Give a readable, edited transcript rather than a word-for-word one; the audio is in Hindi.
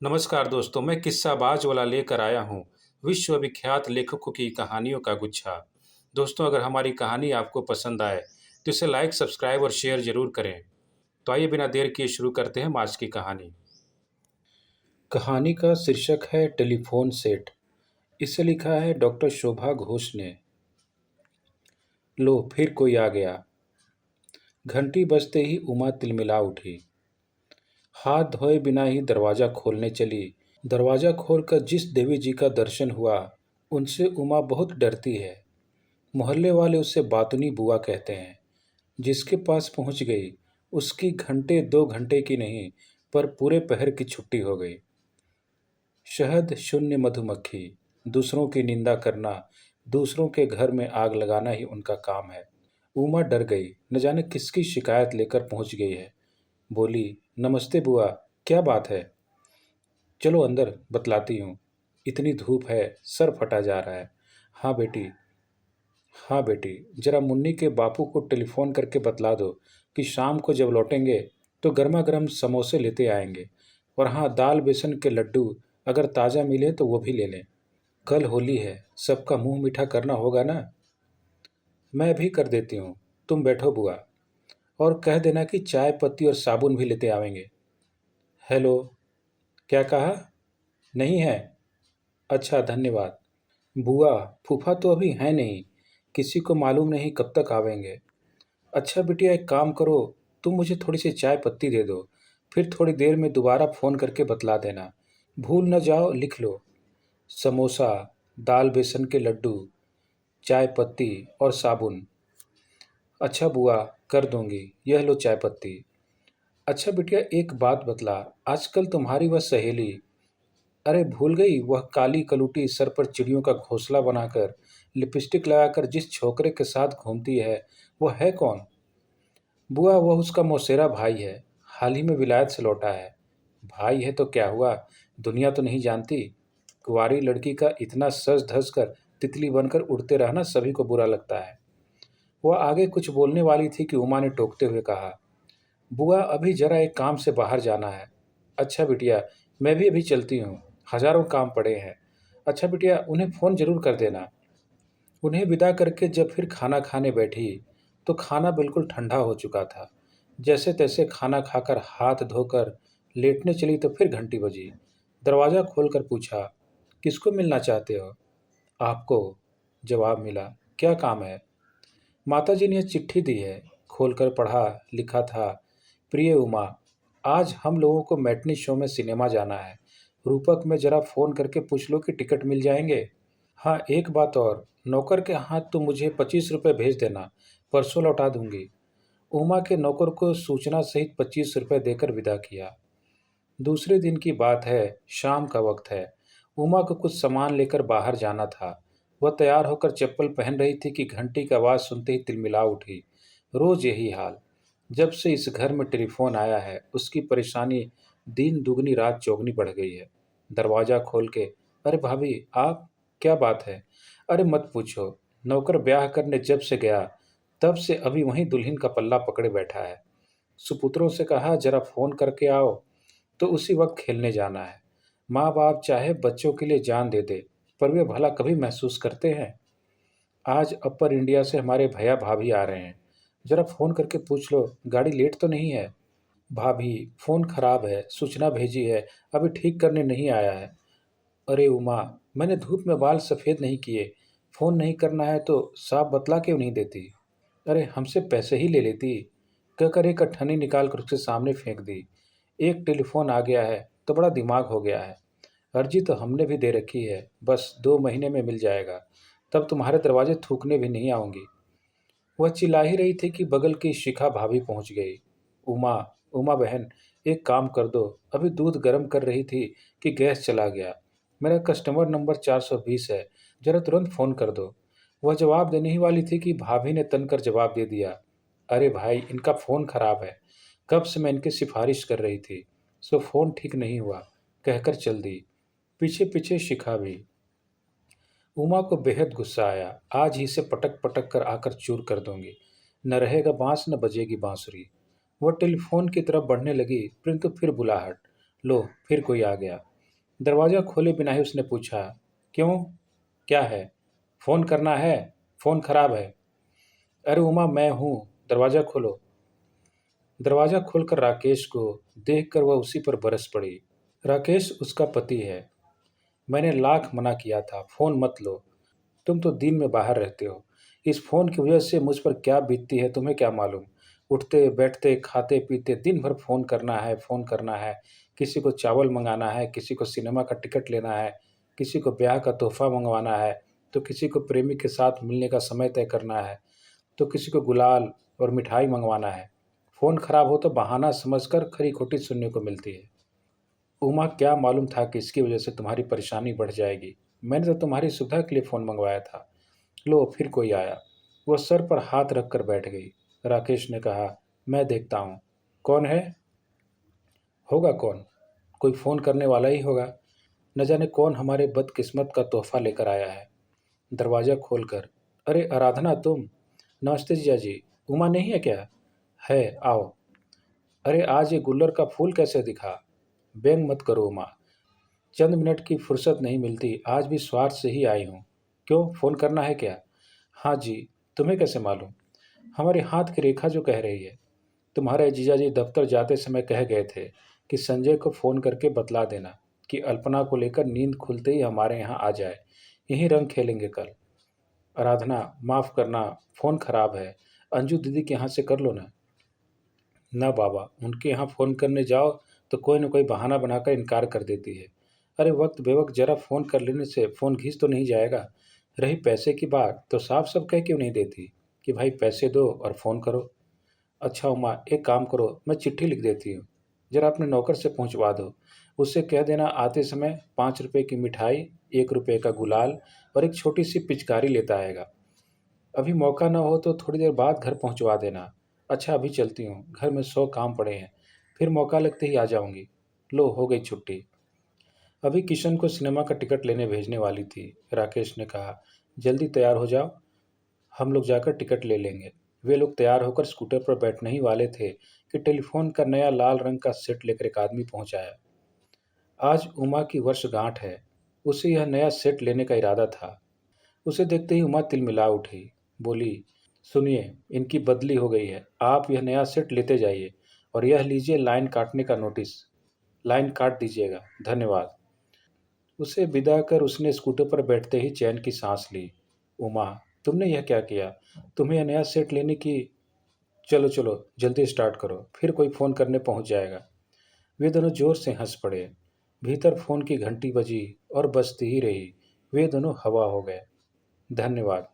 नमस्कार दोस्तों, मैं किस्साबाज वाला लेकर आया हूँ विश्वविख्यात लेखकों की कहानियों का गुच्छा। दोस्तों, अगर हमारी कहानी आपको पसंद आए तो इसे लाइक, सब्सक्राइब और शेयर जरूर करें। तो आइए बिना देर किए शुरू करते हैं हम आज की कहानी। कहानी का शीर्षक है टेलीफोन सेट। इसे लिखा है डॉक्टर शोभा घोष ने। लो, फिर कोई आ गया। घंटी बजते ही उमा तिलमिला उठी। हाथ धोए बिना ही दरवाजा खोलने चली। दरवाजा खोलकर जिस देवी जी का दर्शन हुआ, उनसे उमा बहुत डरती है। मोहल्ले वाले उसे बातुनी बुआ कहते हैं। जिसके पास पहुंच गई, उसकी घंटे 2 घंटे की नहीं, पर पूरे पहर की छुट्टी हो गई। शहद शून्य मधुमक्खी, दूसरों की निंदा करना, दूसरों के घर में आग लगाना ही उनका काम है। उमा डर गई, न जाने किसकी शिकायत लेकर पहुंच गई है। बोली, नमस्ते बुआ, क्या बात है? चलो अंदर, बतलाती हूँ। इतनी धूप है, सर फटा जा रहा है। हाँ बेटी, हाँ बेटी, जरा मुन्नी के बापू को टेलीफोन करके बतला दो कि शाम को जब लौटेंगे तो गर्मा गर्म समोसे लेते आएंगे। और हाँ, दाल बेसन के लड्डू अगर ताज़ा मिले तो वो भी ले लें। कल होली है, सबका मुंह मीठा करना होगा ना। मैं भी कर देती हूँ, तुम बैठो बुआ। और कह देना कि चाय पत्ती और साबुन भी लेते आवेंगे। हेलो, क्या कहा? नहीं है? अच्छा, धन्यवाद। बुआ, फूफा तो अभी हैं नहीं, किसी को मालूम नहीं कब तक आवेंगे। अच्छा बिटिया, एक काम करो, तुम मुझे थोड़ी सी चाय पत्ती दे दो, फिर थोड़ी देर में दोबारा फ़ोन करके बतला देना। भूल न जाओ, लिख लो। समोसा, दाल बेसन के लड्डू, चाय पत्ती और साबुन। अच्छा बुआ, कर दूंगी, यह लो चाय पत्ती। अच्छा बिटिया, एक बात बतला, आजकल तुम्हारी वह सहेली, अरे भूल गई, वह काली कलूटी सर पर चिड़ियों का घोंसला बनाकर लिपस्टिक लगाकर जिस छोकरे के साथ घूमती है, वह है कौन? बुआ, वह उसका मौसेरा भाई है, हाल ही में विलायत से लौटा है। भाई है तो क्या हुआ, दुनिया तो नहीं जानती। कुंवारी लड़की का इतना सज धज कर तितली बनकर उड़ते रहना सभी को बुरा लगता है। वह आगे कुछ बोलने वाली थी कि उमा ने टोकते हुए कहा, बुआ अभी जरा एक काम से बाहर जाना है। अच्छा बिटिया, मैं भी अभी चलती हूँ, हजारों काम पड़े हैं। अच्छा बिटिया, उन्हें फ़ोन जरूर कर देना। उन्हें विदा करके जब फिर खाना खाने बैठी, तो खाना बिल्कुल ठंडा हो चुका था। जैसे तैसे खाना खाकर हाथ धोकर लेटने चली तो फिर घंटी बजी। दरवाज़ा खोलकर पूछा, किसको मिलना चाहते हो? आपको, जवाब मिला। क्या काम है? माताजी ने चिट्ठी दी है। खोलकर पढ़ा। लिखा था, प्रिय उमा, आज हम लोगों को मैटनी शो में सिनेमा जाना है। रूपक में जरा फ़ोन करके पूछ लो कि टिकट मिल जाएंगे। हाँ, एक बात और, नौकर के हाथ तो मुझे 25 रुपये भेज देना, परसों लौटा दूंगी। उमा के नौकर को सूचना सहित 25 रुपये देकर विदा किया। दूसरे दिन की बात है, शाम का वक्त है। उमा को कुछ सामान लेकर बाहर जाना था। वह तैयार होकर चप्पल पहन रही थी कि घंटी की आवाज़ सुनते ही तिलमिला उठी। रोज यही हाल। जब से इस घर में टेलीफोन आया है, उसकी परेशानी दिन दुगनी रात चौगनी बढ़ गई है। दरवाज़ा खोल के, अरे भाभी आप, क्या बात है? अरे मत पूछो, नौकर ब्याह करने जब से गया, तब से अभी वहीं दुल्हन का पल्ला पकड़े बैठा है। सुपुत्रों से कहा जरा फ़ोन करके आओ, तो उसी वक्त खेलने जाना है। माँ बाप चाहे बच्चों के लिए जान दे दे, पर वे भला कभी महसूस करते हैं? आज अपर इंडिया से हमारे भैया भाभी आ रहे हैं, जरा फ़ोन करके पूछ लो गाड़ी लेट तो नहीं है। भाभी, फ़ोन खराब है, सूचना भेजी है, अभी ठीक करने नहीं आया है। अरे उमा, मैंने धूप में बाल सफ़ेद नहीं किए, फ़ोन नहीं करना है तो साफ बतला क्यों नहीं देती? अरे हमसे पैसे ही ले लेती, कहकर एक अठन्नी निकाल कर उसके सामने फेंक दी। एक टेलीफोन आ गया है तो बड़ा दिमाग हो गया है। अर्जी तो हमने भी दे रखी है, बस 2 महीने में मिल जाएगा, तब तुम्हारे दरवाजे थूकने भी नहीं आऊंगी। वह चिल्ला ही रही थी कि बगल की शिखा भाभी पहुंच गई। उमा, उमा बहन, एक काम कर दो, अभी दूध गर्म कर रही थी कि गैस चला गया। मेरा कस्टमर नंबर 420 है, जरा तुरंत फ़ोन कर दो। वह जवाब देने ही वाली थी कि भाभी ने तनकर जवाब दे दिया, अरे भाई, इनका फ़ोन खराब है, कब से मैं इनकी सिफारिश कर रही थी, सो फ़ोन ठीक नहीं हुआ, कहकर चल दी। पीछे पीछे शिखा भी। उमा को बेहद गुस्सा आया। आज ही से पटक पटक कर आकर चूर कर दूंगी। न रहेगा बांस न बजेगी बांसुरी। वह टेलीफोन की तरफ बढ़ने लगी, परंतु फिर बुलाहट। लो फिर कोई आ गया। दरवाज़ा खोले बिना ही उसने पूछा, क्यों, क्या है? फ़ोन करना है, फ़ोन खराब है। अरे उमा, मैं हूँ, दरवाज़ा खोलो। दरवाज़ा खोलकर राकेश को देखकर वह उसी पर बरस पड़ी। राकेश उसका पति है। मैंने लाख मना किया था, फ़ोन मत लो। तुम तो दिन में बाहर रहते हो। इस फ़ोन की वजह से मुझ पर क्या बीतती है तुम्हें क्या मालूम। उठते बैठते खाते पीते दिन भर फ़ोन करना है, फ़ोन करना है। किसी को चावल मंगाना है, किसी को सिनेमा का टिकट लेना है, किसी को ब्याह का तोहफा मंगवाना है, तो किसी को प्रेमी के साथ मिलने का समय तय करना है, तो किसी को गुलाल और मिठाई मंगवाना है। फ़ोन खराब हो तो बहाना समझकर खरी खोटी सुनने को मिलती है। उमा, क्या मालूम था कि इसकी वजह से तुम्हारी परेशानी बढ़ जाएगी। मैंने तो तुम्हारी सुविधा के लिए फ़ोन मंगवाया था। लो फिर कोई आया। वह सर पर हाथ रखकर बैठ गई। राकेश ने कहा, मैं देखता हूँ। कौन है? होगा कौन? कोई फ़ोन करने वाला ही होगा। न जाने कौन हमारे बदकिस्मत का तोहफा लेकर आया है। दरवाज़ा खोलकर, अरे आराधना तुम? नमस्ते जीजा जी। उमा नहीं है क्या? है, आओ। अरे आज ये गुल्लर का फूल कैसे दिखा? व्यंग मत करो उमा, चंद मिनट की फुर्सत नहीं मिलती, आज भी स्वार्थ से ही आई हूँ। क्यों, फ़ोन करना है क्या? हाँ जी। तुम्हें कैसे मालूम? हमारे हाथ की रेखा जो कह रही है। तुम्हारे जीजाजी दफ्तर जाते समय कह गए थे कि संजय को फ़ोन करके बतला देना कि अल्पना को लेकर नींद खुलते ही हमारे यहाँ आ जाए। यहीं रंग खेलेंगे कल। आराधना, माफ़ करना, फ़ोन खराब है। अंजू दीदी के यहाँ से कर लो ना। ना बाबा, उनके यहाँ फ़ोन करने जाओ तो कोई न कोई बहाना बनाकर इनकार कर देती है। अरे वक्त बेवक्त ज़रा फ़ोन कर लेने से फ़ोन घिस तो नहीं जाएगा। रही पैसे की बात तो साफ साफ कह क्यों नहीं देती कि भाई पैसे दो और फ़ोन करो। अच्छा उमा, एक काम करो, मैं चिट्ठी लिख देती हूँ, ज़रा अपने नौकर से पहुँचवा दो। उससे कह देना आते समय 5 रुपए की मिठाई, 1 रुपए का गुलाल और एक छोटी सी पिचकारी लेता आएगा। अभी मौका ना हो तो थोड़ी देर बाद घर पहुंचवा देना। अच्छा अभी चलती हूँ, घर में 100 काम पड़े हैं, फिर मौका लगते ही आ जाऊंगी। लो हो गई छुट्टी। अभी किशन को सिनेमा का टिकट लेने भेजने वाली थी। राकेश ने कहा, जल्दी तैयार हो जाओ, हम लोग जाकर टिकट ले लेंगे। वे लोग तैयार होकर स्कूटर पर बैठने ही वाले थे कि टेलीफोन का नया लाल रंग का सेट लेकर एक आदमी पहुंच आया। आज उमा की वर्षगांठ है। उसे यह नया सेट लेने का इरादा था। उसे देखते ही उमा तिलमिला उठी। बोली, सुनिए, इनकी बदली हो गई है, आप यह नया सेट लेते जाइए और यह लीजिए लाइन काटने का नोटिस। लाइन काट दीजिएगा, धन्यवाद। उसे विदा कर उसने स्कूटर पर बैठते ही चैन की सांस ली। उमा, तुमने यह क्या किया? तुम्हें यह नया सेट लेने की। चलो चलो जल्दी स्टार्ट करो, फिर कोई फ़ोन करने पहुंच जाएगा। वे दोनों जोर से हंस पड़े। भीतर फ़ोन की घंटी बजी और बजती ही रही। वे दोनों हवा हो गए। धन्यवाद।